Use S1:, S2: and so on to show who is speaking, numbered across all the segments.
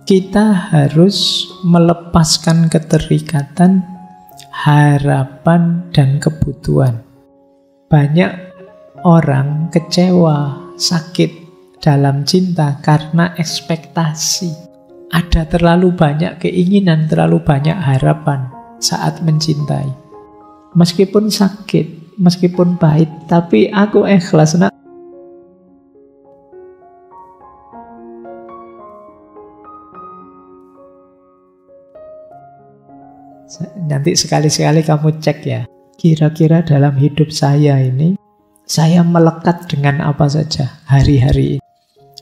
S1: kita harus melepaskan keterikatan, harapan, dan kebutuhan. Banyak orang kecewa, sakit dalam cinta karena ekspektasi. Ada terlalu banyak keinginan, terlalu banyak harapan saat mencintai. Meskipun sakit, meskipun pahit, tapi aku ikhlas, nak. Nanti sekali-sekali kamu cek ya, kira-kira dalam hidup saya ini, saya melekat dengan apa saja hari-hari ini.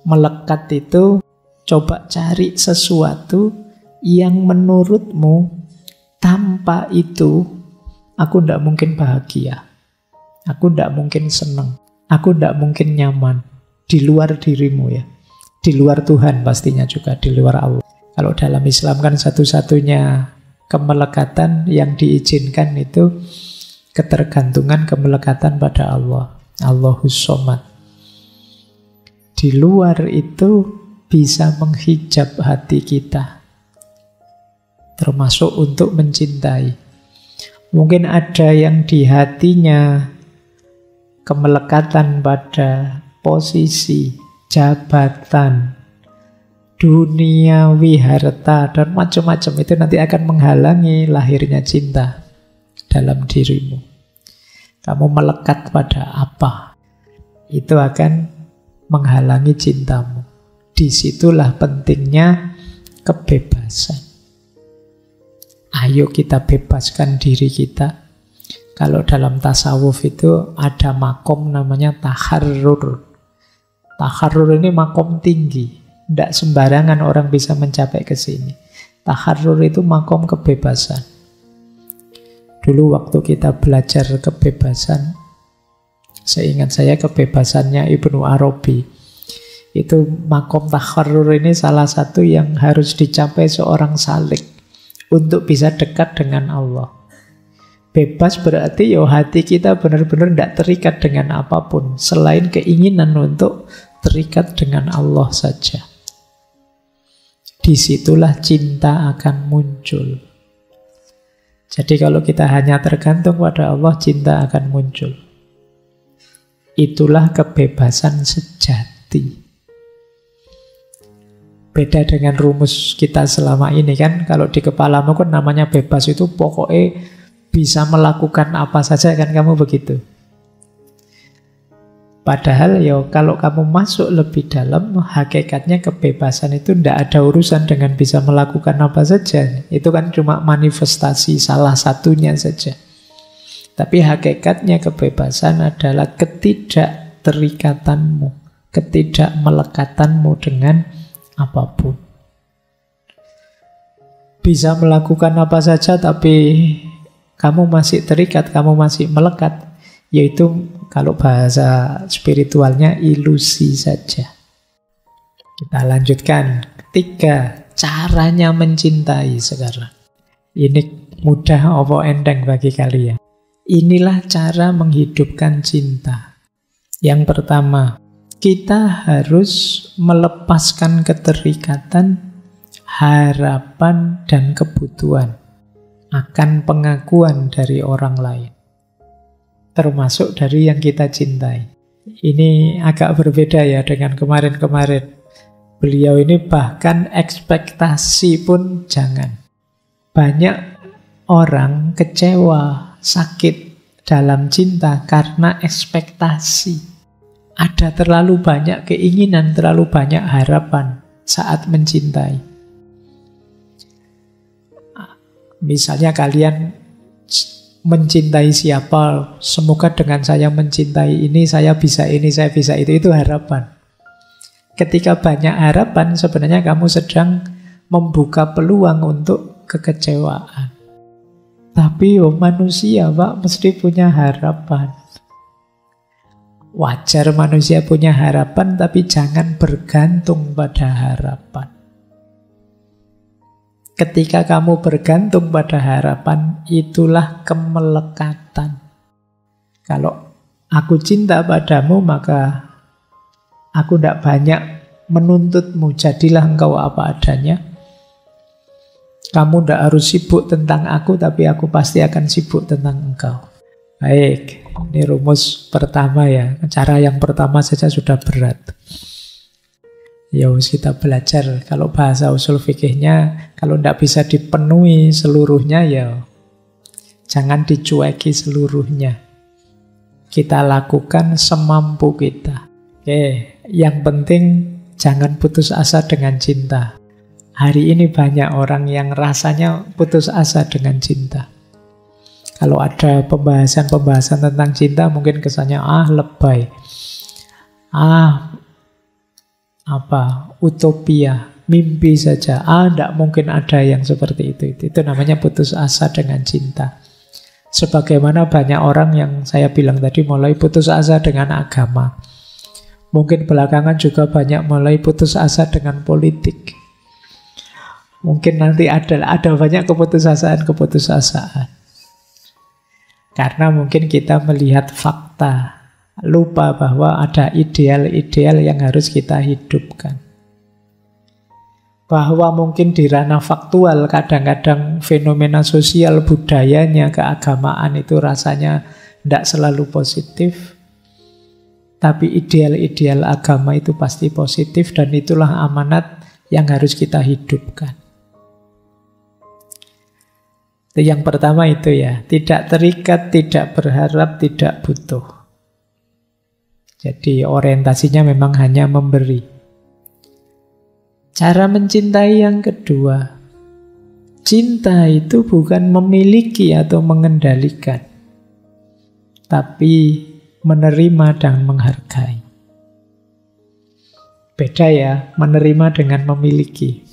S1: Melekat itu coba cari sesuatu yang menurutmu tanpa itu aku tidak mungkin bahagia, aku tidak mungkin senang, aku tidak mungkin nyaman. Di luar dirimu ya, di luar Tuhan pastinya juga, di luar Allah. Kalau dalam Islam kan satu-satunya kemelekatan yang diizinkan itu ketergantungan, kemelekatan pada Allah. Allahus Somad. Di luar itu bisa menghijab hati kita, termasuk untuk mencintai. Mungkin ada yang di hatinya kemelekatan pada posisi, jabatan, duniawi, harta, dan macam-macam. Itu nanti akan menghalangi lahirnya cinta dalam dirimu. Kamu melekat pada apa, itu akan menghalangi cintamu. Disitulah pentingnya kebebasan. Ayo kita bebaskan diri kita. Kalau dalam tasawuf itu ada makom namanya taharrur. Taharrur ini makom tinggi. Tidak sembarangan orang bisa mencapai ke sini. Taharrur itu makom kebebasan. Dulu waktu kita belajar kebebasan, seingat saya kebebasannya Ibnu Arabi, itu makom taharrur ini salah satu yang harus dicapai seorang salik untuk bisa dekat dengan Allah. Bebas berarti ya hati kita benar-benar tidak terikat dengan apapun selain keinginan untuk terikat dengan Allah saja. Disitulah cinta akan muncul. Jadi kalau kita hanya tergantung pada Allah, cinta akan muncul. Itulah kebebasan sejati. Beda dengan rumus kita selama ini kan, kalau di kepalamu kan namanya bebas itu pokoknya bisa melakukan apa saja kan, kamu begitu. Padahal ya kalau kamu masuk lebih dalam, hakikatnya kebebasan itu tidak ada urusan dengan bisa melakukan apa saja. Itu kan cuma manifestasi salah satunya saja. Tapi hakikatnya kebebasan adalah ketidakterikatanmu, ketidakmelekatanmu dengan apapun. Bisa melakukan apa saja tapi kamu masih terikat, kamu masih melekat. Yaitu kalau bahasa spiritualnya ilusi saja. Kita lanjutkan. Ketiga, caranya mencintai sekarang. Ini mudah apa endeng bagi kalian? Inilah cara menghidupkan cinta. Yang pertama, kita harus melepaskan keterikatan, harapan, dan kebutuhan akan pengakuan dari orang lain, termasuk dari yang kita cintai. Ini agak berbeda ya dengan kemarin-kemarin. Beliau ini bahkan ekspektasi pun jangan. Banyak orang kecewa, sakit dalam cinta karena ekspektasi. Ada terlalu banyak keinginan, terlalu banyak harapan saat mencintai. Misalnya kalian mencintai siapa, semoga dengan saya mencintai ini, saya bisa ini, saya bisa itu harapan. Ketika banyak harapan, sebenarnya kamu sedang membuka peluang untuk kekecewaan. Tapi manusia, Pak, mesti punya harapan. Wajar manusia punya harapan, tapi jangan bergantung pada harapan. Ketika kamu bergantung pada harapan, itulah kemelekatan. Kalau aku cinta padamu, maka aku tidak banyak menuntutmu, jadilah engkau apa adanya. Kamu tidak harus sibuk tentang aku, tapi aku pasti akan sibuk tentang engkau. Baik, ini rumus pertama ya. Cara yang pertama saja sudah berat. Ya kita belajar. Kalau bahasa usul fikihnya, kalau tidak bisa dipenuhi seluruhnya, ya jangan dicueki seluruhnya. Kita lakukan semampu kita. Oke, yang penting jangan putus asa dengan cinta. Hari ini banyak orang yang rasanya putus asa dengan cinta. Kalau ada pembahasan-pembahasan tentang cinta, mungkin kesannya lebay. Utopia, mimpi saja. Tidak mungkin ada yang seperti itu. Itu namanya putus asa dengan cinta. Sebagaimana banyak orang yang saya bilang tadi mulai putus asa dengan agama. Mungkin belakangan juga banyak mulai putus asa dengan politik. Mungkin nanti ada banyak keputusasaan. Karena mungkin kita melihat fakta, lupa bahwa ada ideal-ideal yang harus kita hidupkan. Bahwa mungkin di ranah faktual kadang-kadang fenomena sosial, budayanya, keagamaan itu rasanya tidak selalu positif. Tapi ideal-ideal agama itu pasti positif dan itulah amanat yang harus kita hidupkan. Yang pertama itu ya, tidak terikat, tidak berharap, tidak butuh. Jadi orientasinya memang hanya memberi. Cara mencintai yang kedua, cinta itu bukan memiliki atau mengendalikan, tapi menerima dan menghargai. Beda ya, menerima dengan memiliki.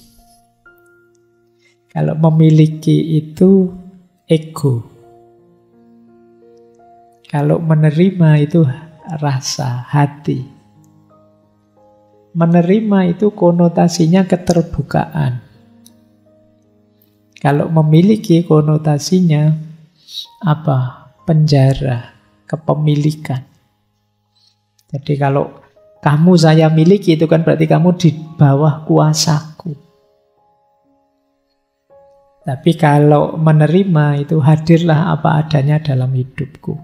S1: Kalau memiliki itu ego. Kalau menerima itu rasa, hati. Menerima itu konotasinya keterbukaan. Kalau memiliki konotasinya penjara, kepemilikan. Jadi kalau kamu saya miliki itu kan berarti kamu di bawah kuasaku. Tapi kalau menerima itu hadirlah apa adanya dalam hidupku.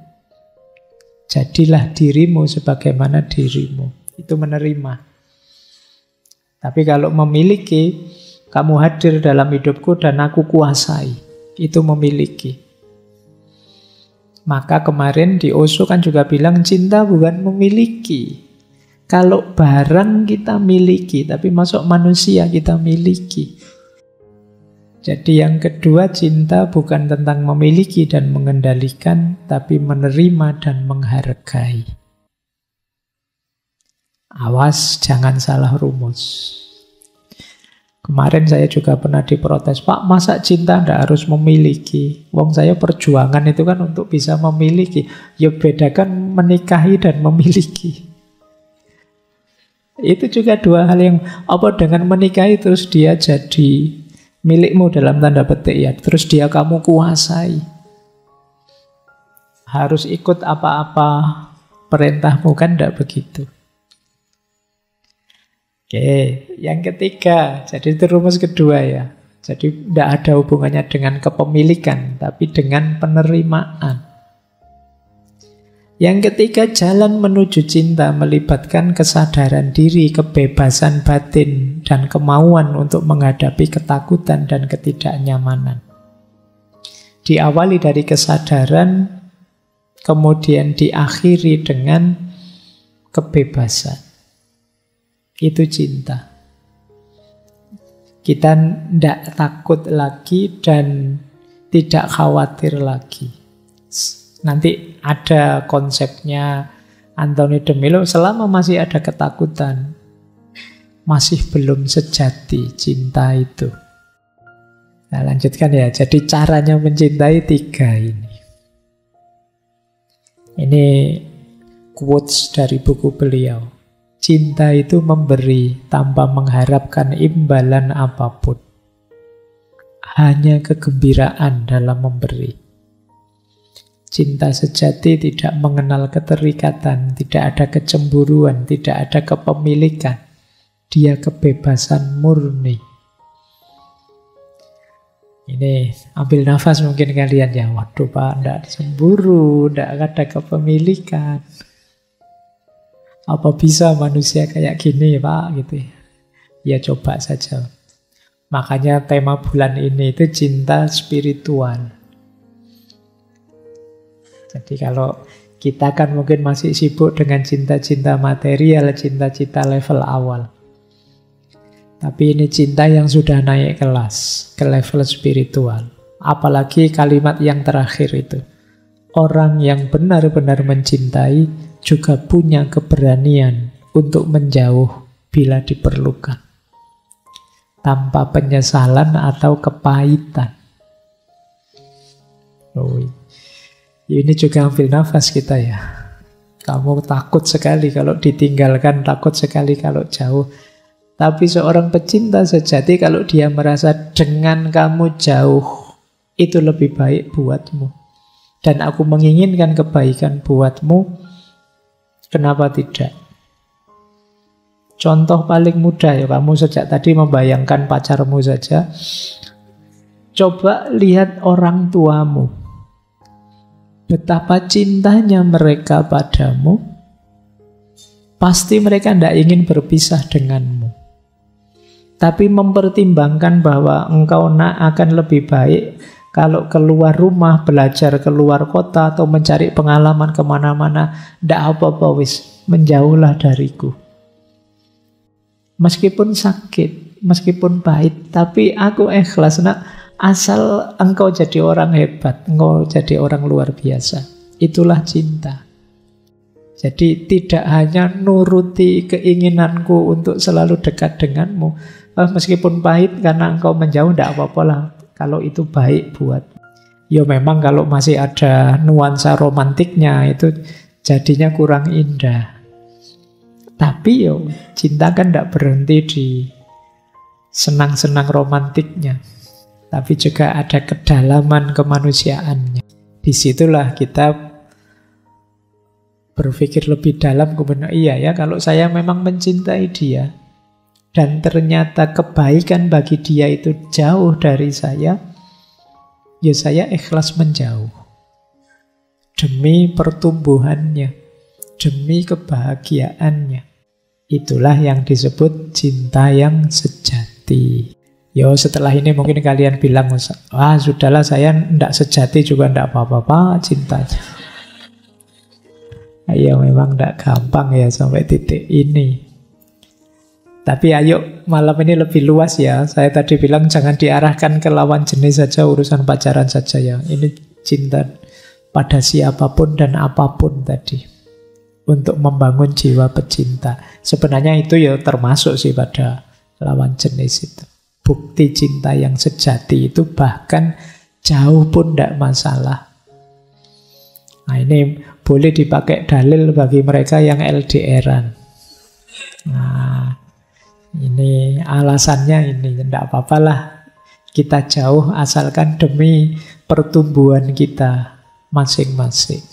S1: Jadilah dirimu sebagaimana dirimu. Itu menerima. Tapi kalau memiliki, kamu hadir dalam hidupku dan aku kuasai. Itu memiliki. Maka kemarin di Osho kan juga bilang cinta bukan memiliki. Kalau barang kita miliki, tapi masuk manusia kita miliki. Jadi yang kedua, cinta bukan tentang memiliki dan mengendalikan, tapi menerima dan menghargai. Awas, jangan salah rumus. Kemarin saya juga pernah diprotes, Pak, masa cinta tidak harus memiliki? Wong saya perjuangan itu kan untuk bisa memiliki. Ya bedakan menikahi dan memiliki. Itu juga dua hal yang, dengan menikahi terus dia jadi milikmu dalam tanda petik ya, terus dia kamu kuasai. Harus ikut apa-apa perintahmu kan tidak begitu. Oke, yang ketiga, jadi itu rumus kedua ya. Jadi tidak ada hubungannya dengan kepemilikan, tapi dengan penerimaan. Yang ketiga, jalan menuju cinta melibatkan kesadaran diri, kebebasan batin, dan kemauan untuk menghadapi ketakutan dan ketidaknyamanan. Diawali dari kesadaran, kemudian diakhiri dengan kebebasan. Itu cinta. Kita tidak takut lagi dan tidak khawatir lagi. Nanti ada konsepnya Anthony de Mello, selama masih ada ketakutan, masih belum sejati cinta itu. Nah, lanjutkan ya. Jadi caranya mencintai 3 ini. Ini quotes dari buku beliau. Cinta itu memberi tanpa mengharapkan imbalan apapun. Hanya kegembiraan dalam memberi. Cinta sejati tidak mengenal keterikatan, tidak ada kecemburuan, tidak ada kepemilikan. Dia kebebasan murni. Ini ambil nafas mungkin kalian ya. Waduh Pak, enggak cemburu, enggak ada kepemilikan. Apa bisa manusia kayak gini Pak gitu ya. Ya coba saja. Makanya tema bulan ini itu cinta spiritual. Jadi kalau kita kan mungkin masih sibuk dengan cinta-cinta material, cinta-cinta level awal. Tapi ini cinta yang sudah naik kelas, ke level spiritual. Apalagi kalimat yang terakhir itu. Orang yang benar-benar mencintai juga punya keberanian untuk menjauh bila diperlukan. Tanpa penyesalan atau kepahitan. Ini juga ambil nafas kita ya. Kamu takut sekali kalau ditinggalkan, takut sekali kalau jauh. Tapi seorang pecinta sejati kalau dia merasa dengan kamu jauh, itu lebih baik buatmu. Dan aku menginginkan kebaikan buatmu, kenapa tidak? Contoh paling mudah ya, kamu sejak tadi membayangkan pacarmu saja. Coba lihat orang tuamu. Betapa cintanya mereka padamu, pasti mereka tidak ingin berpisah denganmu. Tapi mempertimbangkan bahwa engkau akan lebih baik kalau keluar rumah, belajar keluar kota, atau mencari pengalaman kemana-mana. Tidak apa-apa wis, menjauhlah dariku. Meskipun sakit, meskipun pahit, tapi aku ikhlas nak, asal engkau jadi orang hebat, engkau jadi orang luar biasa. Itulah cinta. Jadi tidak hanya nuruti keinginanku untuk selalu dekat denganmu. Meskipun pahit karena engkau menjauh, tidak apa-apa lah. Kalau itu baik buat. Ya memang kalau masih ada nuansa romantiknya itu jadinya kurang indah. Tapi yo cinta kan tidak berhenti di senang-senang romantiknya. Tapi juga ada kedalaman kemanusiaannya. Disitulah kita berpikir lebih dalam kebenaran. Iya ya, kalau saya memang mencintai dia dan ternyata kebaikan bagi dia itu jauh dari saya, ya saya ikhlas menjauh. Demi pertumbuhannya, demi kebahagiaannya. Itulah yang disebut cinta yang sejati. Yo setelah ini mungkin kalian bilang, wah sudahlah saya tidak sejati juga tidak apa-apa cintanya. Ayo memang tidak gampang ya sampai titik ini. Tapi ayo malam ini lebih luas ya. Saya tadi bilang jangan diarahkan ke lawan jenis saja, urusan pacaran saja ya. Ini cinta pada siapapun dan apapun tadi. Untuk membangun jiwa pecinta. Sebenarnya itu ya termasuk sih pada lawan jenis itu. Bukti cinta yang sejati itu bahkan jauh pun tidak masalah. Nah ini boleh dipakai dalil bagi mereka yang LDRan. Nah ini alasannya ini, tidak apa-apalah kita jauh asalkan demi pertumbuhan kita masing-masing.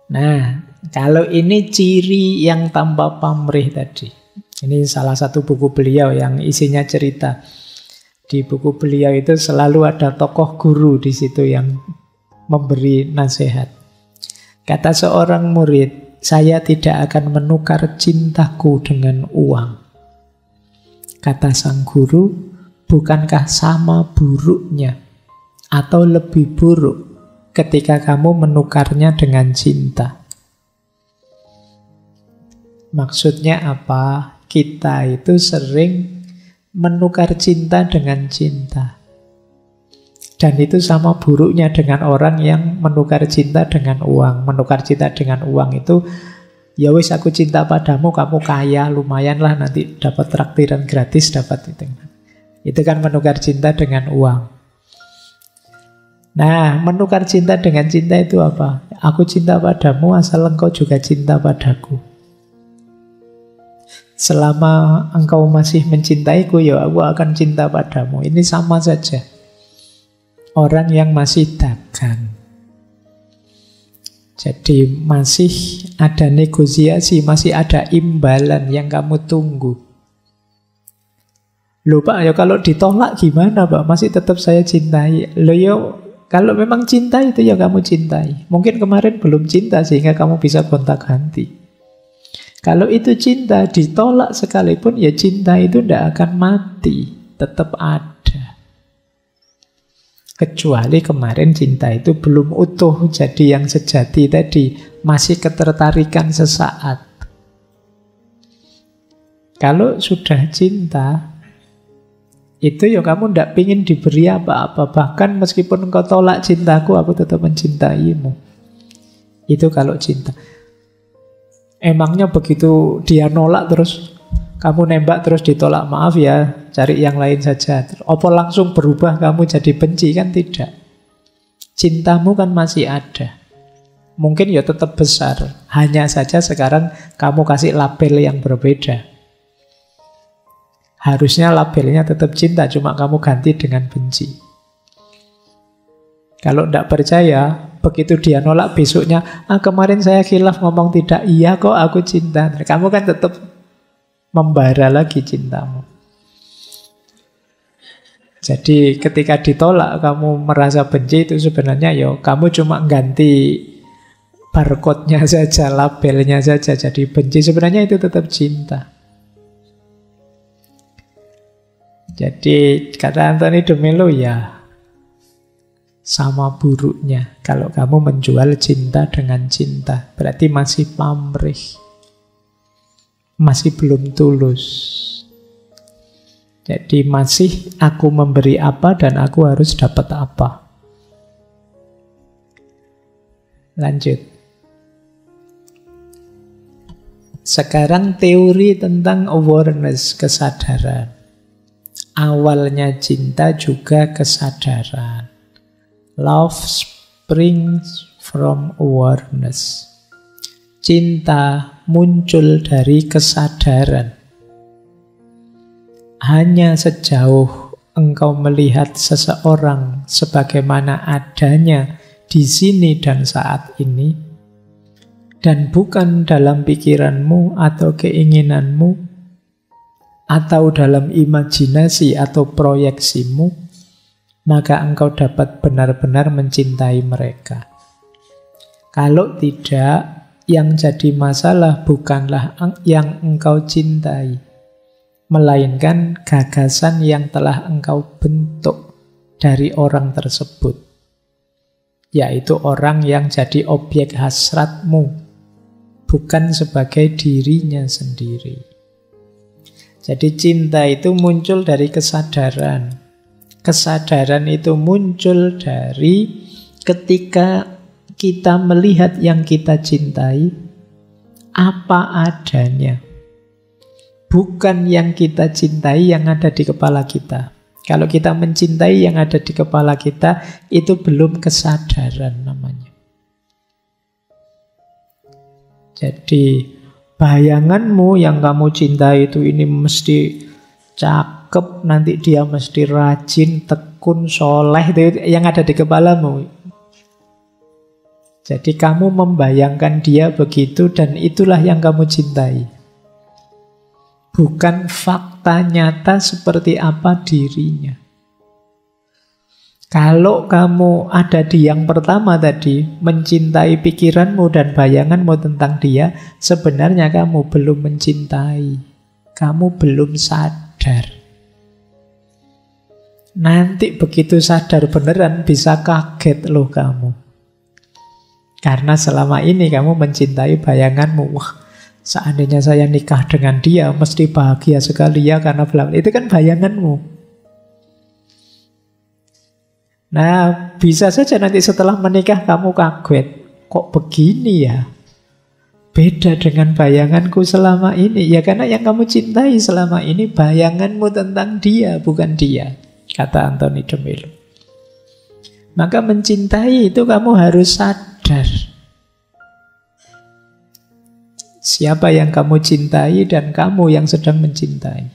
S1: Nah, kalau ini ciri yang tanpa pamrih tadi. Ini salah satu buku beliau yang isinya cerita. Di buku beliau itu selalu ada tokoh guru di situ yang memberi nasihat. Kata seorang murid, saya tidak akan menukar cintaku dengan uang. Kata sang guru, bukankah sama buruknya atau lebih buruk ketika kamu menukarnya dengan cinta? Maksudnya apa? Kita itu sering menukar cinta dengan cinta. Dan itu sama buruknya dengan orang yang menukar cinta dengan uang. Menukar cinta dengan uang itu, ya wis aku cinta padamu, kamu kaya, lumayan lah nanti dapat traktiran gratis, dapat itu. Itu kan menukar cinta dengan uang. Nah, menukar cinta dengan cinta itu apa? Aku cinta padamu asal engkau juga cinta padaku. Selama engkau masih mencintaiku, ya aku akan cinta padamu. Ini sama saja. Orang yang masih dagang. Jadi masih ada negosiasi, masih ada imbalan yang kamu tunggu. Loh Pak, ya kalau ditolak gimana Pak? Masih tetap saya cintai. Loh ya, kalau memang cinta itu ya kamu cintai. Mungkin kemarin belum cinta sehingga kamu bisa gonta-ganti. Kalau itu cinta, ditolak sekalipun ya cinta itu tidak akan mati. Tetap ada. Kecuali kemarin cinta itu belum utuh jadi yang sejati tadi. Masih ketertarikan sesaat. Kalau sudah cinta, itu ya kamu tidak pingin diberi apa-apa. Bahkan meskipun engkau tolak cintaku, aku tetap mencintaimu. Itu kalau cinta. Emangnya begitu dia nolak terus kamu nembak terus ditolak, maaf ya, cari yang lain saja. Apa langsung berubah kamu jadi benci? Kan tidak. Cintamu kan masih ada. Mungkin ya tetap besar. Hanya saja sekarang kamu kasih label yang berbeda. Harusnya labelnya tetap cinta, cuma kamu ganti dengan benci. Kalau tidak percaya, begitu dia nolak besoknya, kemarin saya khilaf ngomong tidak, iya kok aku cinta. Kamu kan tetap membara lagi cintamu. Jadi ketika ditolak kamu merasa benci, itu sebenarnya ya kamu cuma ganti barcode-nya saja, labelnya saja jadi benci. Sebenarnya itu tetap cinta. Jadi kata Anthony de Mello ya sama buruknya kalau kamu menjual cinta dengan cinta. Berarti masih pamrih. Masih belum tulus. Jadi masih aku memberi apa dan aku harus dapat apa. Lanjut. Sekarang teori tentang awareness, kesadaran. Awalnya cinta juga kesadaran. Love springs from awareness. Cinta muncul dari kesadaran. Hanya sejauh engkau melihat seseorang sebagaimana adanya di sini dan saat ini, dan bukan dalam pikiranmu atau keinginanmu, atau dalam imajinasi atau proyeksimu, maka engkau dapat benar-benar mencintai mereka. Kalau tidak, yang jadi masalah bukanlah yang engkau cintai, melainkan gagasan yang telah engkau bentuk dari orang tersebut, yaitu orang yang jadi objek hasratmu, bukan sebagai dirinya sendiri. Jadi cinta itu muncul dari kesadaran. Kesadaran itu muncul dari ketika kita melihat yang kita cintai apa adanya. Bukan yang kita cintai yang ada di kepala kita. Kalau kita mencintai yang ada di kepala kita, itu belum kesadaran namanya. Jadi bayanganmu yang kamu cintai itu ini mesti cakep, nanti dia mesti rajin, tekun, soleh, itu yang ada di kepalamu. Jadi kamu membayangkan dia begitu dan itulah yang kamu cintai. Bukan fakta nyata seperti apa dirinya. Kalau kamu ada di yang pertama tadi, mencintai pikiranmu dan bayanganmu tentang dia, sebenarnya kamu belum mencintai. Kamu belum sadar. Nanti begitu sadar beneran bisa kaget loh kamu. Karena selama ini kamu mencintai bayanganmu. Wah, seandainya saya nikah dengan dia, mesti bahagia sekali ya karena bla bla. Itu kan bayanganmu. Nah, bisa saja nanti setelah menikah kamu kaget. Kok begini ya? Beda dengan bayanganku selama ini. Ya karena yang kamu cintai selama ini bayanganmu tentang dia, bukan dia. Kata Anthony de Mello. Maka mencintai itu kamu harus sadar. Siapa yang kamu cintai dan kamu yang sedang mencintai.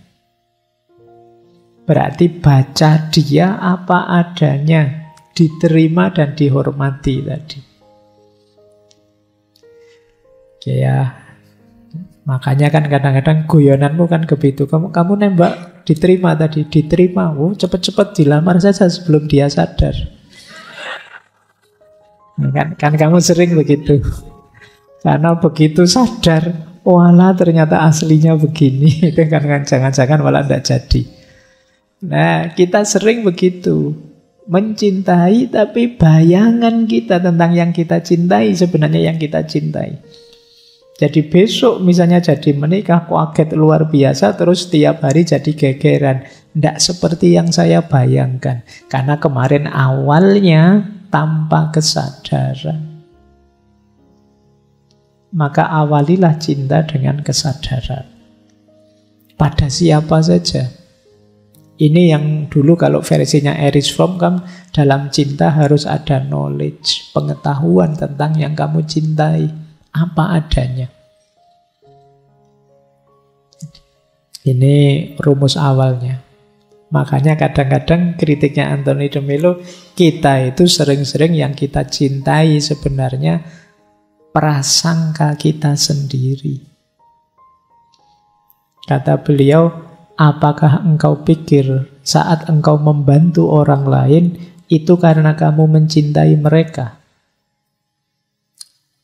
S1: Berarti baca dia apa adanya, diterima dan dihormati tadi. Oke ya, makanya kan kadang-kadang guyonanmu kan begitu. Kamu nembak diterima tadi, diterima. Oh, cepat-cepat dilamar saja sebelum dia sadar. Kan kamu sering begitu. Karena begitu sadar, walah ternyata aslinya begini. Itu kan jangan-jangan malah tidak jadi. Nah, kita sering begitu. Mencintai tapi bayangan kita tentang yang kita cintai sebenarnya yang kita cintai. Jadi besok misalnya jadi menikah, kaget luar biasa, terus setiap hari jadi gegeran. Tidak seperti yang saya bayangkan. Karena kemarin awalnya tanpa kesadaran. Maka awalilah cinta dengan kesadaran. Pada siapa saja. Ini yang dulu kalau versinya Erich Fromm kan, dalam cinta harus ada knowledge, pengetahuan tentang yang kamu cintai. Apa adanya. Ini rumus awalnya. Makanya kadang-kadang kritiknya Anthony de Mello, kita itu sering-sering yang kita cintai sebenarnya prasangka kita sendiri. Kata beliau, apakah engkau pikir saat engkau membantu orang lain itu karena kamu mencintai mereka?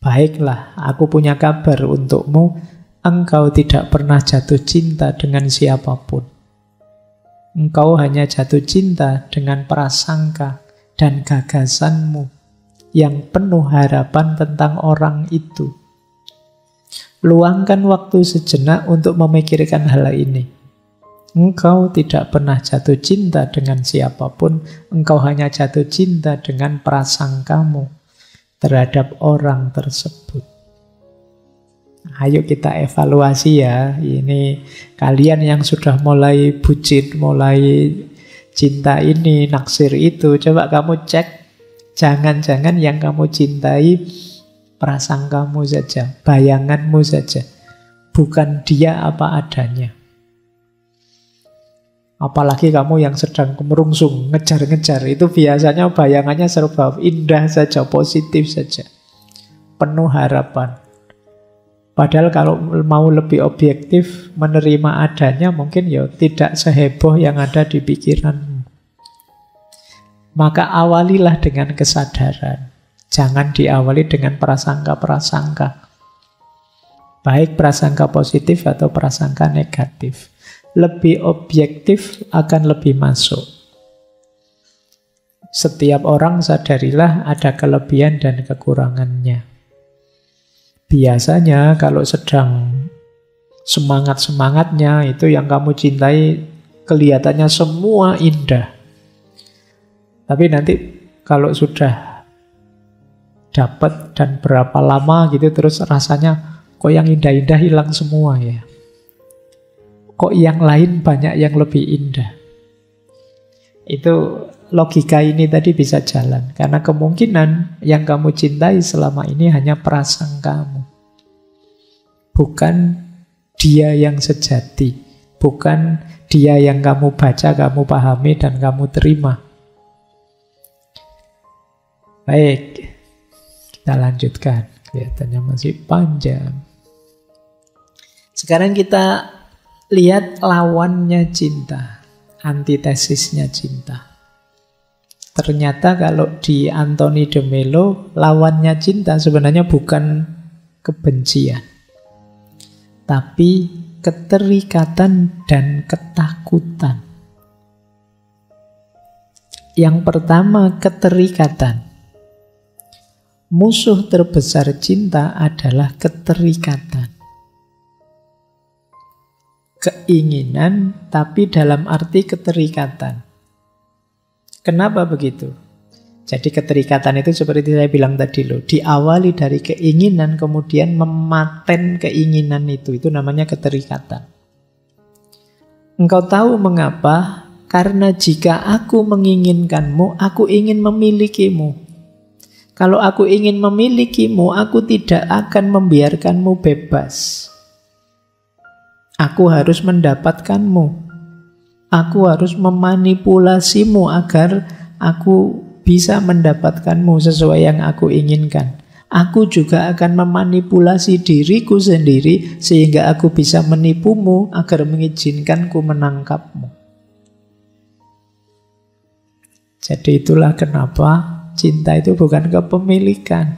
S1: Baiklah, aku punya kabar untukmu, engkau tidak pernah jatuh cinta dengan siapapun. Engkau hanya jatuh cinta dengan prasangka dan gagasanmu yang penuh harapan tentang orang itu. Luangkan waktu sejenak untuk memikirkan hal ini. Engkau tidak pernah jatuh cinta dengan siapapun, engkau hanya jatuh cinta dengan prasangkamu terhadap orang tersebut. Ayo kita evaluasi ya. Ini kalian yang sudah mulai bucin, mulai cinta ini, naksir itu, coba kamu cek. Jangan-jangan yang kamu cintai prasangkamu saja, bayanganmu saja, bukan dia apa adanya. Apalagi kamu yang sedang kemerungsung, ngejar-ngejar, itu biasanya bayangannya serba indah saja, positif saja, penuh harapan. Padahal kalau mau lebih objektif, menerima adanya mungkin ya tidak seheboh yang ada di pikiranmu. Maka awalilah dengan kesadaran. Jangan diawali dengan prasangka-prasangka. Baik prasangka positif atau prasangka negatif. Lebih objektif akan lebih masuk. Setiap orang sadarilah ada kelebihan dan kekurangannya. Biasanya kalau sedang semangat-semangatnya itu yang kamu cintai kelihatannya semua indah. Tapi nanti kalau sudah dapat dan berapa lama gitu terus rasanya kok yang indah-indah hilang semua ya. Kok yang lain banyak yang lebih indah. Itu logika ini tadi bisa jalan. Karena kemungkinan yang kamu cintai selama ini hanya prasangkamu. Bukan dia yang sejati. Bukan dia yang kamu baca, kamu pahami, dan kamu terima. Baik, kita lanjutkan. Kelihatannya masih panjang. Sekarang kita lihat lawannya cinta, antitesisnya cinta. Ternyata kalau di Anthony de Mello, lawannya cinta sebenarnya bukan kebencian, tapi keterikatan dan ketakutan. Yang pertama, keterikatan. Musuh terbesar cinta adalah keterikatan. Keinginan, tapi dalam arti keterikatan. Kenapa begitu? Jadi keterikatan itu seperti saya bilang tadi loh, diawali dari keinginan, kemudian mematen keinginan itu namanya keterikatan. Engkau tahu mengapa? Karena jika aku menginginkanmu, aku ingin memilikimu. Kalau aku ingin memilikimu, aku tidak akan membiarkanmu bebas. Aku harus mendapatkanmu. Aku harus memanipulasimu agar aku bisa mendapatkanmu sesuai yang aku inginkan. Aku juga akan memanipulasi diriku sendiri sehingga aku bisa menipumu agar mengizinkanku menangkapmu. Jadi itulah kenapa cinta itu bukan kepemilikan.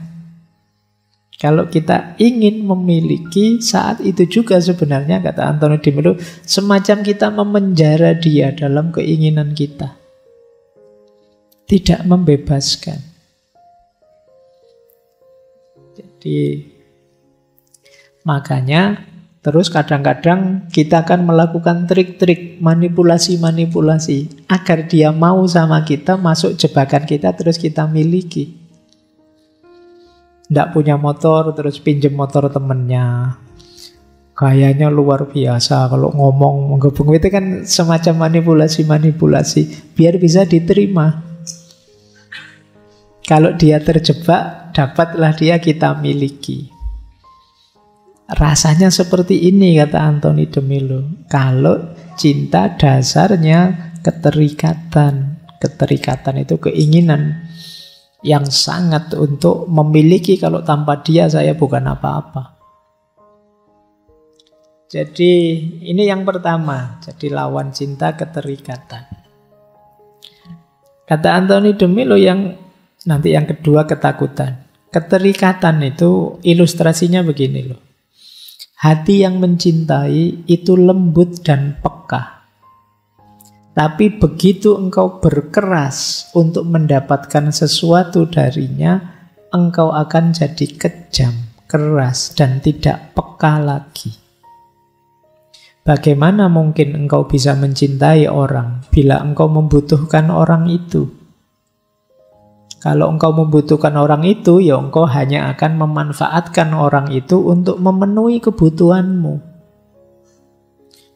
S1: Kalau kita ingin memiliki, saat itu juga sebenarnya, kata Antonio de Melo, semacam kita memenjara dia dalam keinginan kita. Tidak membebaskan. Jadi makanya terus kadang-kadang kita akan melakukan trik-trik, manipulasi-manipulasi agar dia mau sama kita, masuk jebakan kita, terus kita miliki. Tidak punya motor, terus pinjem motor temennya. Gayanya luar biasa, kalau ngomong menggebung itu kan semacam manipulasi-manipulasi biar bisa diterima. Kalau dia terjebak, dapatlah dia kita miliki. Rasanya seperti ini, kata Antonio de Melo. Kalau cinta dasarnya keterikatan. Keterikatan itu keinginan yang sangat untuk memiliki. Kalau tanpa dia saya bukan apa-apa. Jadi ini yang pertama. Jadi lawan cinta keterikatan. Kata Antonio de Melo nanti yang kedua ketakutan. Keterikatan itu ilustrasinya begini loh. Hati yang mencintai itu lembut dan peka. Tapi begitu engkau berkeras untuk mendapatkan sesuatu darinya, engkau akan jadi kejam, keras, dan tidak peka lagi. Bagaimana mungkin engkau bisa mencintai orang bila engkau membutuhkan orang itu? Kalau engkau membutuhkan orang itu, ya engkau hanya akan memanfaatkan orang itu untuk memenuhi kebutuhanmu.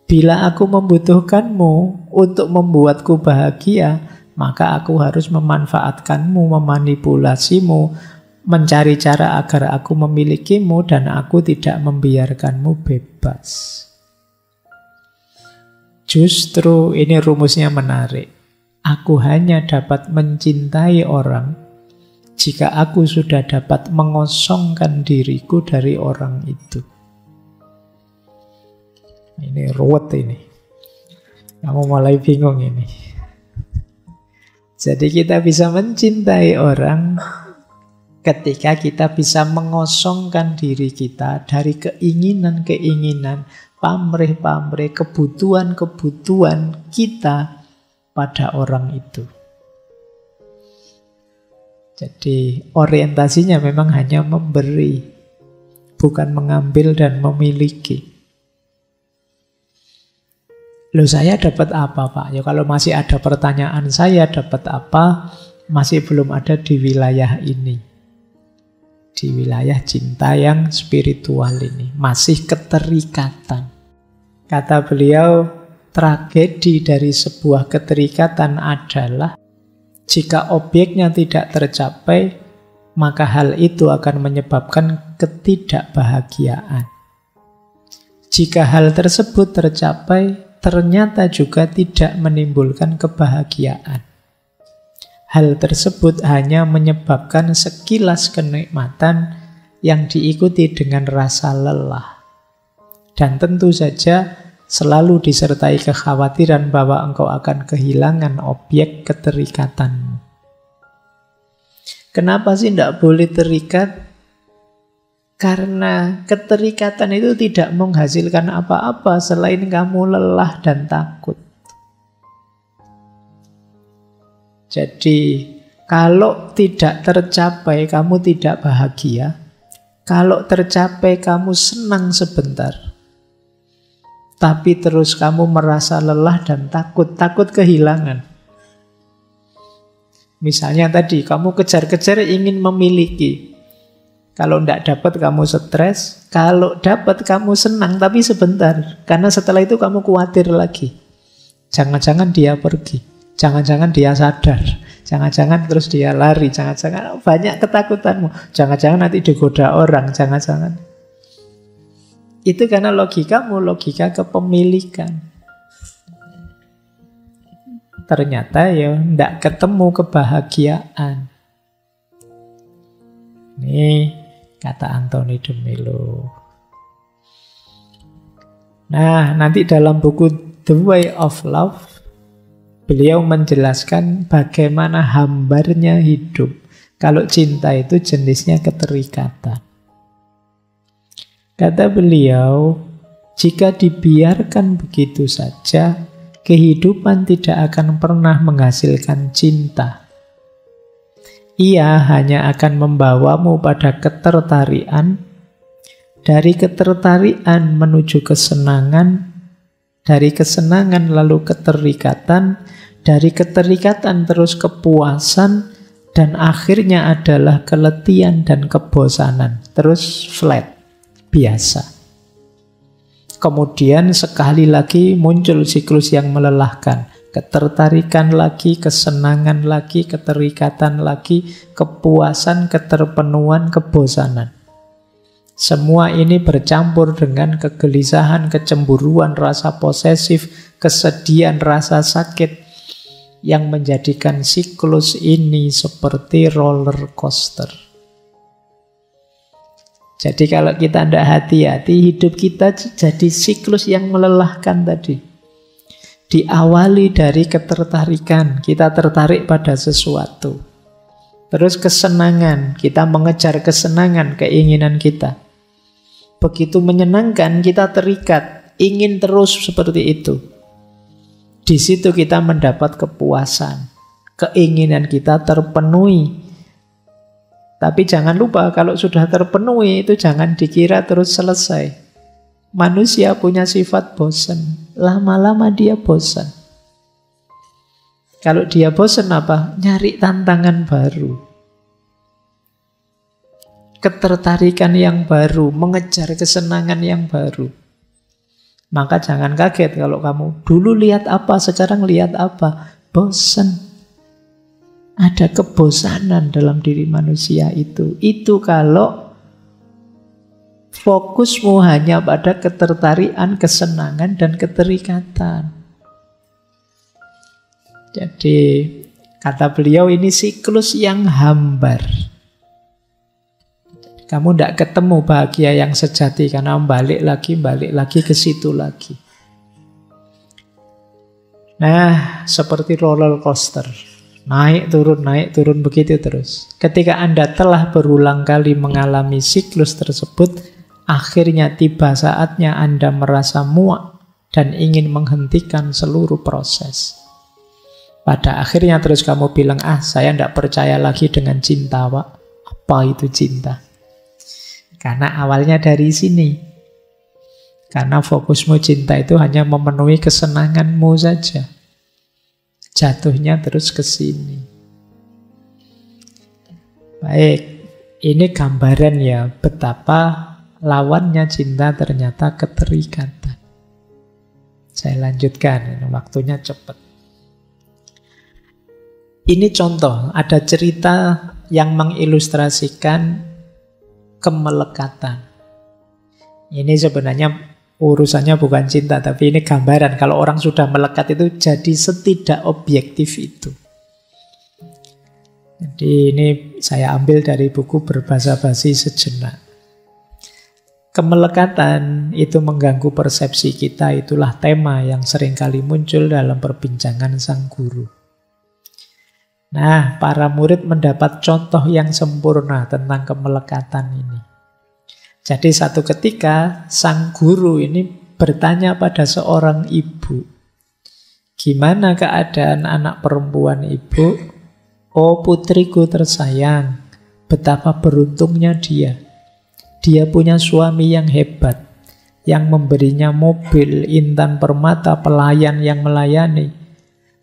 S1: Bila aku membutuhkanmu untuk membuatku bahagia, maka aku harus memanfaatkanmu, memanipulasimu, mencari cara agar aku memilikimu dan aku tidak membiarkanmu bebas. Justru ini rumusnya menarik. Aku hanya dapat mencintai orang jika aku sudah dapat mengosongkan diriku dari orang itu. Ini ruwet ini. Kamu mulai bingung ini. Jadi kita bisa mencintai orang ketika kita bisa mengosongkan diri kita dari keinginan-keinginan, pamrih-pamrih, kebutuhan-kebutuhan kita pada orang itu. Jadi orientasinya memang hanya memberi, bukan mengambil dan memiliki. Loh, saya dapat apa, Pak? Ya kalau masih ada pertanyaan saya dapat apa, masih belum ada di wilayah ini. Di wilayah cinta yang spiritual ini. Masih keterikatan. Kata beliau, tragedi dari sebuah keterikatan adalah jika objeknya tidak tercapai, maka hal itu akan menyebabkan ketidakbahagiaan. Jika hal tersebut tercapai, ternyata juga tidak menimbulkan kebahagiaan. Hal tersebut hanya menyebabkan sekilas kenikmatan yang diikuti dengan rasa lelah. Dan tentu saja selalu disertai kekhawatiran bahwa engkau akan kehilangan objek keterikatanmu. Kenapa sih tidak boleh terikat? Karena keterikatan itu tidak menghasilkan apa-apa selain kamu lelah dan takut. Jadi kalau tidak tercapai kamu tidak bahagia. Kalau tercapai kamu senang sebentar. Tapi terus kamu merasa lelah dan takut kehilangan. Misalnya tadi kamu kejar-kejar ingin memiliki. Kalau tidak dapat kamu stres, kalau dapat kamu senang tapi sebentar. Karena setelah itu kamu khawatir lagi. Jangan-jangan dia pergi, jangan-jangan dia sadar, jangan-jangan terus dia lari, jangan-jangan banyak ketakutanmu, jangan-jangan nanti digoda orang, jangan-jangan. Itu karena logikamu, logika kepemilikan. Ternyata ya tidak ketemu kebahagiaan. Nih kata Anthony de Mello. Nah, nanti dalam buku The Way of Love, beliau menjelaskan bagaimana hambarnya hidup. Kalau cinta itu jenisnya keterikatan. Kata beliau, jika dibiarkan begitu saja, kehidupan tidak akan pernah menghasilkan cinta. Ia hanya akan membawamu pada ketertarikan, dari ketertarikan menuju kesenangan, dari kesenangan lalu keterikatan, dari keterikatan terus kepuasan, dan akhirnya adalah keletihan dan kebosanan. Terus flat, biasa. Kemudian sekali lagi muncul siklus yang melelahkan. Ketertarikan lagi, kesenangan lagi, keterikatan lagi, kepuasan, keterpenuhan, kebosanan. Semua ini bercampur dengan kegelisahan, kecemburuan, rasa posesif, kesedihan, rasa sakit, yang menjadikan siklus ini seperti roller coaster. Jadi kalau kita tidak hati-hati, hidup kita jadi siklus yang melelahkan tadi. Diawali dari ketertarikan, kita tertarik pada sesuatu. Terus kesenangan, kita mengejar kesenangan, keinginan kita. Begitu menyenangkan, kita terikat, ingin terus seperti itu. Di situ kita mendapat kepuasan, keinginan kita terpenuhi. Tapi jangan lupa kalau sudah terpenuhi itu jangan dikira terus selesai. Manusia punya sifat bosan, lama-lama dia bosan. Kalau dia bosan apa? Nyari tantangan baru. Ketertarikan yang baru, mengejar kesenangan yang baru. Maka jangan kaget kalau kamu dulu lihat apa, sekarang lihat apa. Bosan. Ada kebosanan dalam diri manusia itu. Itu kalau fokusmu hanya pada ketertarikan, kesenangan, dan keterikatan. Jadi kata beliau ini siklus yang hambar. Kamu tidak ketemu bahagia yang sejati karena balik lagi ke situ lagi. Nah, seperti roller coaster. Naik turun begitu terus. Ketika Anda telah berulang kali mengalami siklus tersebut, akhirnya tiba saatnya Anda merasa muak dan ingin menghentikan seluruh proses. Pada akhirnya terus kamu bilang, saya tidak percaya lagi dengan cinta, Pak. Apa itu cinta? Karena awalnya dari sini. Karena fokusmu cinta itu hanya memenuhi kesenanganmu saja. Jatuhnya terus ke sini. Baik, ini gambaran ya betapa lawannya cinta ternyata keterikatan. Saya lanjutkan, waktunya cepat. Ini contoh, ada cerita yang mengilustrasikan kemelekatan. Ini sebenarnya urusannya bukan cinta, tapi ini gambaran. Kalau orang sudah melekat itu jadi setidak objektif itu. Jadi ini saya ambil dari buku Berbahasa Basi Sejenak. Kemelekatan itu mengganggu persepsi kita, itulah tema yang seringkali muncul dalam perbincangan sang guru. Nah, para murid mendapat contoh yang sempurna tentang kemelekatan ini. Jadi satu ketika sang guru ini bertanya pada seorang ibu, gimana keadaan anak perempuan ibu? Oh putriku tersayang, betapa beruntungnya dia. Dia punya suami yang hebat, yang memberinya mobil, intan permata, pelayan yang melayani.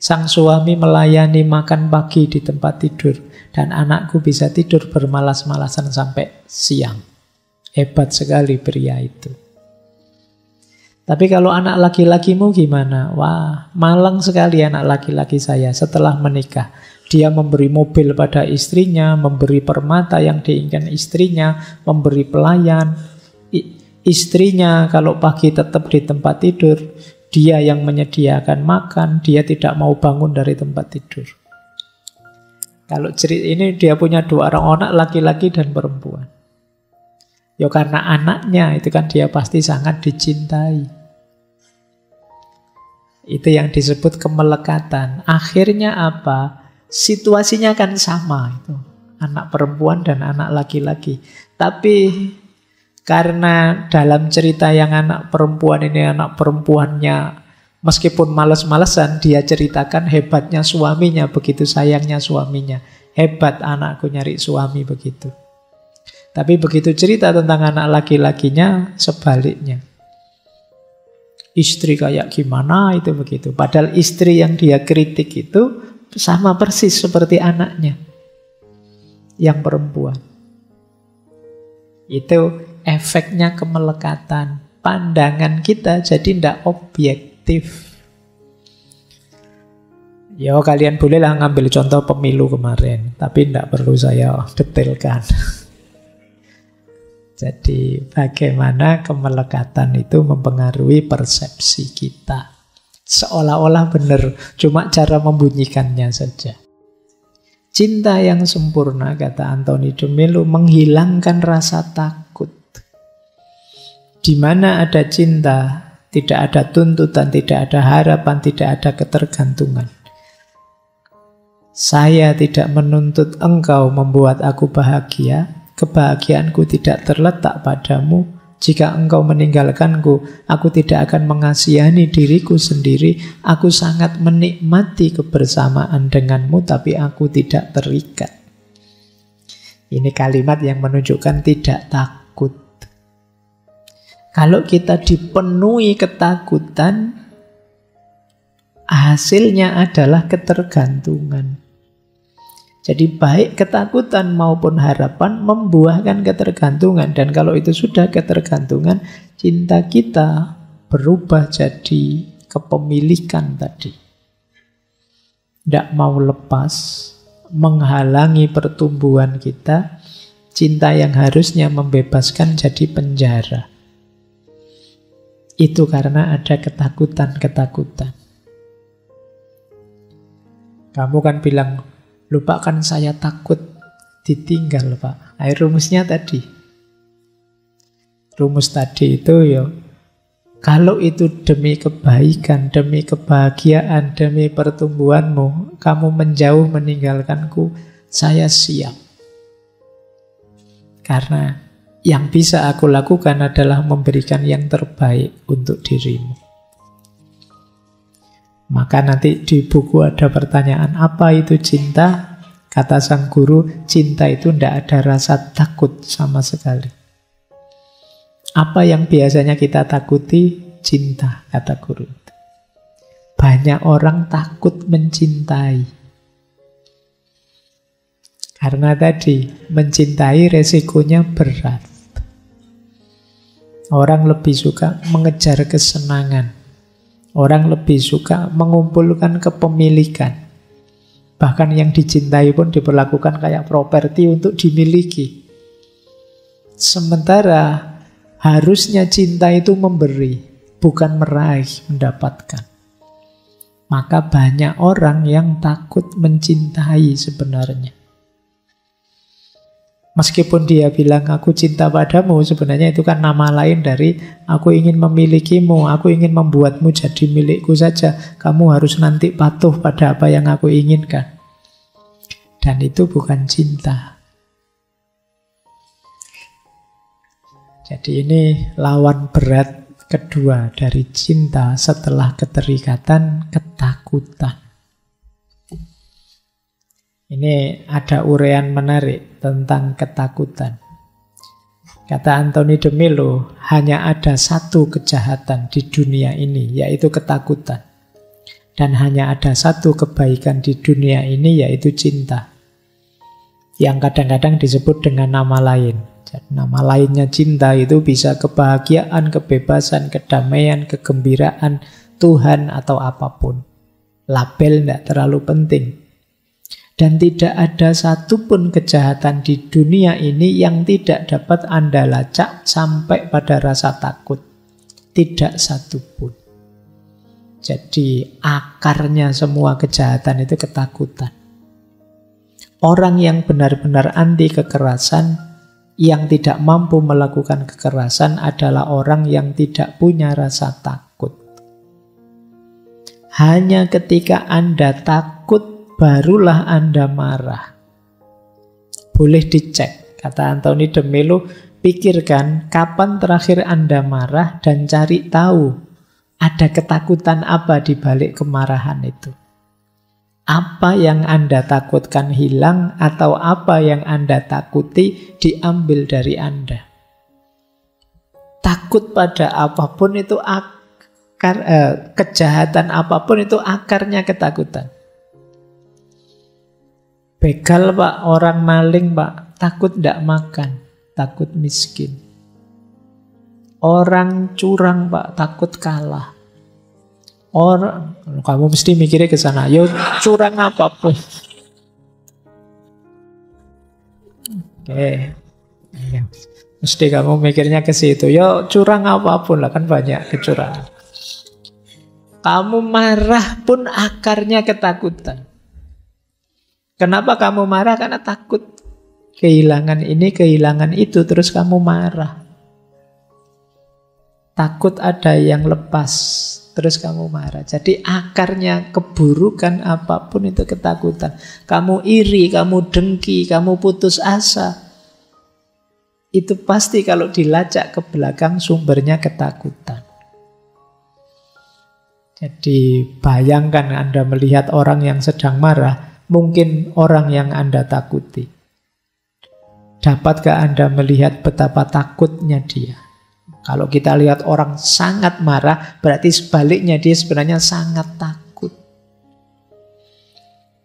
S1: Sang suami melayani makan pagi di tempat tidur, dan anakku bisa tidur bermalas-malasan sampai siang. Hebat sekali pria itu. Tapi kalau anak laki-lakimu gimana? Wah, malang sekali anak laki-laki saya setelah menikah. Dia memberi mobil pada istrinya, memberi permata yang diinginkan istrinya, memberi pelayan. Istrinya kalau pagi tetap di tempat tidur, dia yang menyediakan makan, dia tidak mau bangun dari tempat tidur. Kalau cerita ini dia punya 2 orang anak, laki-laki dan perempuan. Ya karena anaknya itu kan dia pasti sangat dicintai. Itu yang disebut kemelekatan. Akhirnya apa? Situasinya kan sama itu. Anak perempuan dan anak laki-laki. Tapi karena dalam cerita yang anak perempuan ini, anak perempuannya meskipun males-malesan, dia ceritakan hebatnya suaminya, begitu sayangnya suaminya. Hebat anakku nyari suami begitu. Tapi begitu cerita tentang anak laki-lakinya, sebaliknya. Istri kayak gimana itu begitu. Padahal istri yang dia kritik itu sama persis seperti anaknya yang perempuan. Itu efeknya kemelekatan. Pandangan kita jadi tidak objektif. Ya kalian bolehlah ngambil contoh pemilu kemarin, tapi tidak perlu saya detailkan. Jadi bagaimana kemelekatan itu mempengaruhi persepsi kita. Seolah-olah benar, cuma cara membunyikannya saja. Cinta yang sempurna, kata Anthony de Mello, menghilangkan rasa takut. Di mana ada cinta, tidak ada tuntutan, tidak ada harapan, tidak ada ketergantungan. Saya tidak menuntut engkau membuat aku bahagia. Kebahagiaanku tidak terletak padamu. Jika engkau meninggalkanku, aku tidak akan mengasihani diriku sendiri. Aku sangat menikmati kebersamaan denganmu, tapi aku tidak terikat. Ini kalimat yang menunjukkan tidak takut. Kalau kita dipenuhi ketakutan, hasilnya adalah ketergantungan. Jadi baik ketakutan maupun harapan membuahkan ketergantungan. Dan kalau itu sudah ketergantungan, cinta kita berubah jadi kepemilikan tadi. Tidak mau lepas, menghalangi pertumbuhan kita. Cinta yang harusnya membebaskan jadi penjara. Itu karena ada ketakutan-ketakutan. Kamu kan bilang, lupa kan saya takut ditinggal, Pak. Rumusnya tadi. Rumus tadi itu ya, kalau itu demi kebaikan, demi kebahagiaan, demi pertumbuhanmu, kamu menjauh meninggalkanku, saya siap. Karena yang bisa aku lakukan adalah memberikan yang terbaik untuk dirimu. Maka nanti di buku ada pertanyaan, apa itu cinta? Kata sang guru, cinta itu tidak ada rasa takut sama sekali. Apa yang biasanya kita takuti? Cinta, kata guru. Banyak orang takut mencintai. Karena tadi, mencintai resikonya berat. Orang lebih suka mengejar kesenangan. Orang lebih suka mengumpulkan kepemilikan. Bahkan yang dicintai pun diperlakukan kayak properti untuk dimiliki. Sementara harusnya cinta itu memberi, bukan meraih, mendapatkan. Maka banyak orang yang takut mencintai sebenarnya. Meskipun dia bilang aku cinta padamu, sebenarnya itu kan nama lain dari aku ingin memilikimu, aku ingin membuatmu jadi milikku saja. Kamu harus nanti patuh pada apa yang aku inginkan. Dan itu bukan cinta. Jadi ini lawan berat kedua dari cinta setelah keterikatan, ketakutan. Ini ada uraian menarik tentang ketakutan. Kata Anthony de Mello, hanya ada satu kejahatan di dunia ini, yaitu ketakutan. Dan hanya ada satu kebaikan di dunia ini, yaitu cinta. Yang kadang-kadang disebut dengan nama lain. Jadi, nama lainnya cinta itu bisa kebahagiaan, kebebasan, kedamaian, kegembiraan, Tuhan atau apapun. Label tidak terlalu penting. Dan tidak ada satupun kejahatan di dunia ini yang tidak dapat Anda lacak sampai pada rasa takut. Tidak satupun. Jadi akarnya semua kejahatan itu ketakutan. Orang yang benar-benar anti kekerasan Yang tidak mampu melakukan kekerasan adalah orang yang tidak punya rasa takut. Hanya ketika Anda takut, barulah Anda marah. Boleh dicek, kata Anthony de Mello, pikirkan kapan terakhir Anda marah dan cari tahu ada ketakutan apa di balik kemarahan itu. Apa yang Anda takutkan hilang atau apa yang Anda takuti diambil dari Anda. Takut pada apapun itu kejahatan apapun itu akarnya ketakutan. Begal Pak, orang maling Pak, takut tidak makan, takut miskin. Orang curang Pak, takut kalah. Orang, kamu mesti mikirnya ke sana. Yo curang apapun. Oke. Mesti kamu mikirnya ke situ. Yo curang apapun lah, kan banyak kecurangan. Kamu marah pun akarnya ketakutan. Kenapa kamu marah? Karena takut kehilangan ini, kehilangan itu, terus kamu marah. Takut ada yang lepas, terus kamu marah. Jadi akarnya keburukan apapun itu ketakutan. Kamu iri, kamu dengki, kamu putus asa. Itu pasti kalau dilacak ke belakang sumbernya ketakutan. Jadi bayangkan Anda melihat orang yang sedang marah, mungkin orang yang Anda takuti. Dapatkah Anda melihat betapa takutnya dia? Kalau kita lihat orang sangat marah, berarti sebaliknya dia sebenarnya sangat takut.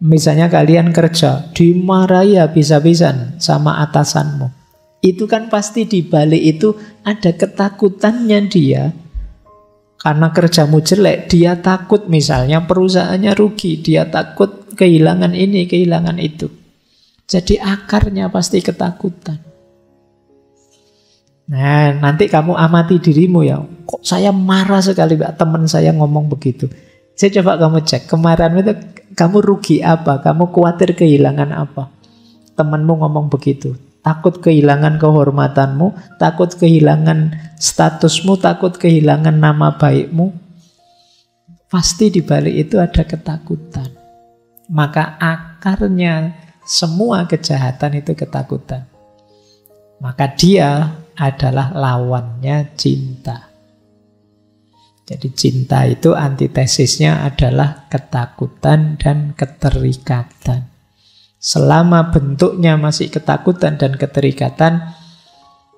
S1: Misalnya kalian kerja, dimarahi habis-habisan sama atasanmu. Itu kan pasti di balik itu ada ketakutannya dia. Karena kerjamu jelek, dia takut misalnya perusahaannya rugi, dia takut kehilangan ini, kehilangan itu. Jadi akarnya pasti ketakutan. Nah, nanti kamu amati dirimu ya. Kok saya marah sekali Mbak, teman saya ngomong begitu. Saya coba kamu cek, kemarahanmu itu kamu rugi apa? Kamu khawatir kehilangan apa? Temanmu ngomong begitu. Takut kehilangan kehormatanmu, takut kehilangan statusmu, takut kehilangan nama baikmu. Pasti di balik itu ada ketakutan. Maka akarnya semua kejahatan itu ketakutan. Maka dia adalah lawannya cinta. Jadi cinta itu antitesisnya adalah ketakutan dan keterikatan. Selama bentuknya masih ketakutan dan keterikatan,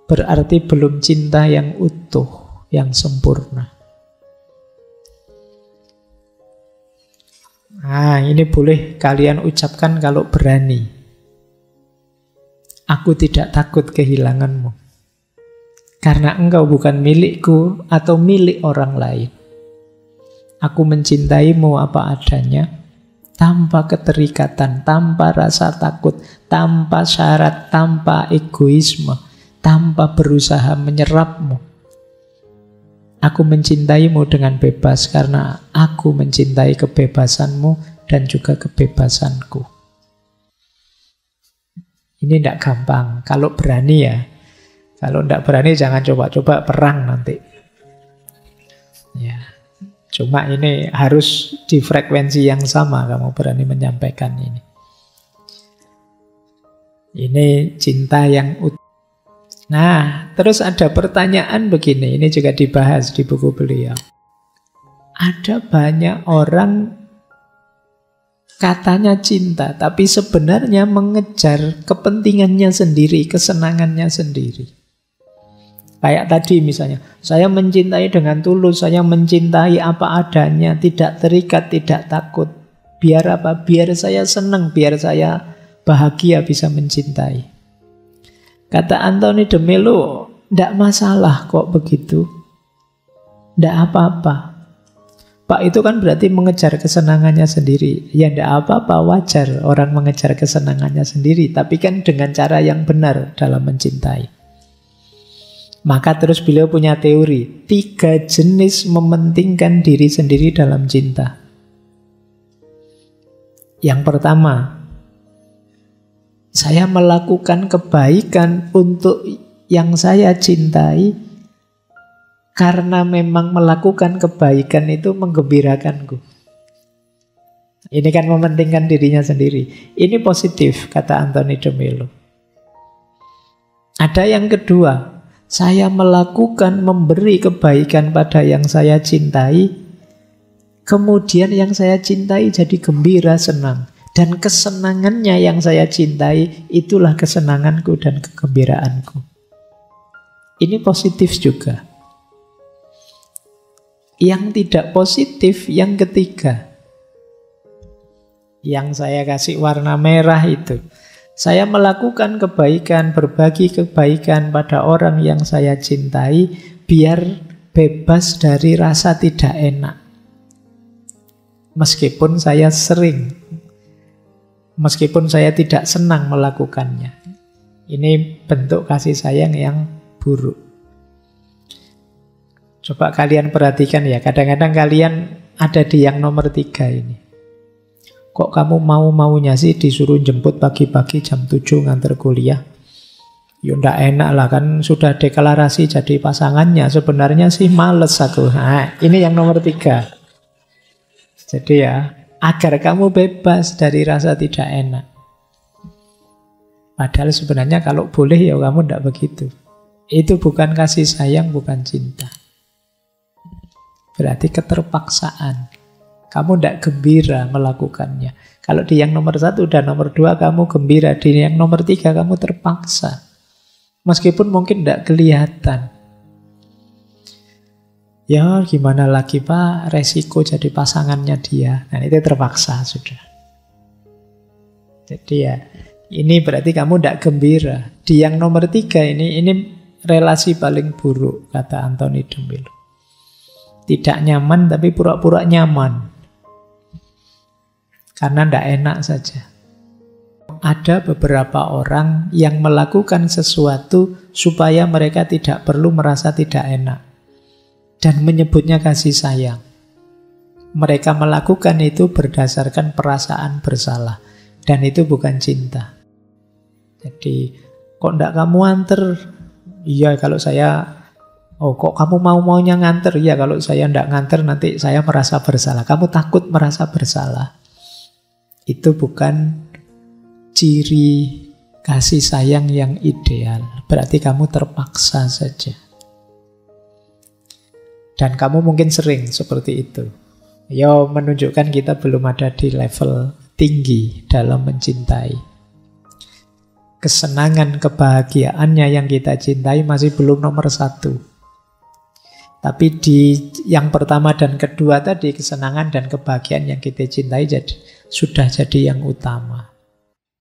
S1: berarti belum cinta yang utuh, yang sempurna. Nah, ini boleh kalian ucapkan kalau berani. Aku tidak takut kehilanganmu. Karena engkau bukan milikku atau milik orang lain. Aku mencintaimu apa adanya, tanpa keterikatan, tanpa rasa takut, tanpa syarat, tanpa egoisme, tanpa berusaha menyerapmu. Aku mencintaimu dengan bebas karena aku mencintai kebebasanmu dan juga kebebasanku. Ini tidak gampang. Kalau berani ya. Kalau tidak berani jangan coba-coba perang nanti. Ya. Cuma ini harus di frekuensi yang sama kamu berani menyampaikan ini. Ini cinta yang utuh. Nah, terus ada pertanyaan begini, ini juga dibahas di buku beliau. Ada banyak orang katanya cinta, tapi sebenarnya mengejar kepentingannya sendiri, kesenangannya sendiri. Kayak tadi misalnya, saya mencintai dengan tulus, saya mencintai apa adanya, tidak terikat, tidak takut. Biar apa? Biar saya senang, biar saya bahagia bisa mencintai. Kata Anthony de Mello, tidak masalah kok begitu. Tidak apa-apa. Pak, itu kan berarti mengejar kesenangannya sendiri. Ya tidak apa-apa, wajar orang mengejar kesenangannya sendiri. Tapi kan dengan cara yang benar dalam mencintai. Maka terus beliau punya teori, 3 jenis mementingkan diri sendiri dalam cinta. Yang pertama, Saya melakukan kebaikan untuk yang saya cintai karena memang melakukan kebaikan itu menggembirakanku. Ini kan mementingkan dirinya sendiri. Ini positif, kata Anthony de Mello. Ada yang kedua, saya melakukan memberi kebaikan pada yang saya cintai, kemudian yang saya cintai jadi gembira, senang. Dan kesenangannya yang saya cintai, itulah kesenanganku dan kegembiraanku. Ini positif juga. Yang tidak positif, yang ketiga. Yang saya kasih warna merah itu. Saya melakukan kebaikan, berbagi kebaikan pada orang yang saya cintai, biar bebas dari rasa tidak enak. Meskipun saya tidak senang melakukannya. Ini bentuk kasih sayang yang buruk. Coba kalian perhatikan ya, kadang-kadang kalian ada di yang nomor 3 ini. Kok kamu mau-maunya sih disuruh jemput pagi-pagi jam 7 nganter kuliah? Ya ndak enak lah, kan sudah deklarasi jadi pasangannya. Sebenarnya sih males aku. Nah, ini yang nomor 3. Jadi ya, agar kamu bebas dari rasa tidak enak. Padahal sebenarnya kalau boleh ya kamu ndak begitu. Itu bukan kasih sayang, bukan cinta. Berarti keterpaksaan. Kamu tidak gembira melakukannya. Kalau di yang nomor 1 dan nomor 2 kamu gembira, di yang nomor 3 kamu terpaksa. Meskipun mungkin tidak kelihatan. Ya gimana lagi Pak, resiko jadi pasangannya dia. Nah itu terpaksa sudah. Jadi ya, ini berarti kamu tidak gembira. Di yang nomor 3 ini relasi paling buruk, kata Anthony de Mello. Tidak nyaman tapi pura-pura nyaman. Karena tidak enak saja. Ada beberapa orang yang melakukan sesuatu supaya mereka tidak perlu merasa tidak enak. Dan menyebutnya kasih sayang. Mereka melakukan itu berdasarkan perasaan bersalah. Dan itu bukan cinta. Jadi, kok tidak kamu anter? Iya, kalau saya... Oh, kok kamu mau-maunya nganter? Iya, kalau saya tidak nganter nanti saya merasa bersalah. Kamu takut merasa bersalah. Itu bukan ciri kasih sayang yang ideal. Berarti kamu terpaksa saja. Dan kamu mungkin sering seperti itu. Ya, menunjukkan kita belum ada di level tinggi dalam mencintai. Kesenangan, kebahagiaannya yang kita cintai masih belum nomor 1. Tapi di yang pertama dan kedua tadi, kesenangan dan kebahagiaan yang kita cintai sudah jadi yang utama.